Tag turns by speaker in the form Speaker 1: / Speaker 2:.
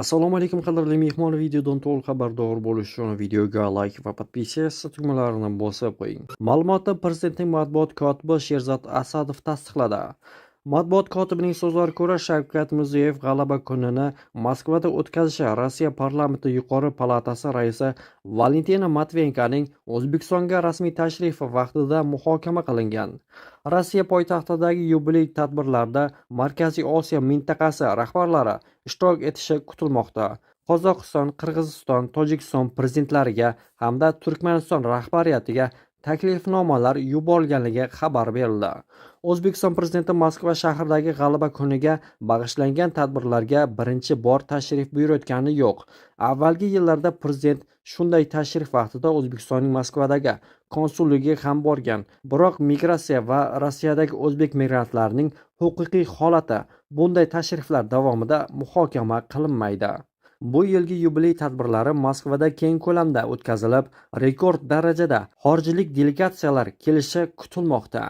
Speaker 1: Assalomu alaykum qadrli mehmon, videodan to'liq xabardor bo'lish uchun videoga like va podpisatsiya tugmalarini bosib qo'ying. Ma'lumotni Prezidentning matbuot kotibi Sherzod Asadov tasdiqladi. Matbuot kotibining so'zlariga ko'ra, Shavkat Mirziyoyev G'alaba kunini Moskvada o'tkazishi Rossiya parlamenti yuqori palatasi raisi Valentina Matviyenkoning O'zbekistonga rasmiy tashrifi vaqtida muhokama qilingan. Rossiya poytaxtidagi yubiley tadbirlarda Markaziy Osiyo mintaqasi rahbarlari ishtirok etishi kutilmoqda. Qozog'iston, Qirg'iziston, Tojikiston prezidentlariga hamda Turkmaniston rahbariyatiga taklifnomalar yuborilganligi xabar berildi. O'zbekiston prezidenti Moskva shahridagi G'alaba kuniga bag'ishlangan tadbirlarga birinchi bor tashrif buyurayotgani yo'q. Avvalgi yillarda prezident shunday tashrif vaqtida O'zbekistonning Moskvadagi konsulligiga ham borgan. Biroq migratsiya va Rossiyadagi o'zbek migrantlarining huquqiy holati bunday tashriflar davomida muhokama qilinmaydi. Bu yilgi yubiley tadbirlari Moskvada keng ko'lamda o'tkazilib, rekord darajada xorijlik delegatsiyalar kelishi kutilmoqda.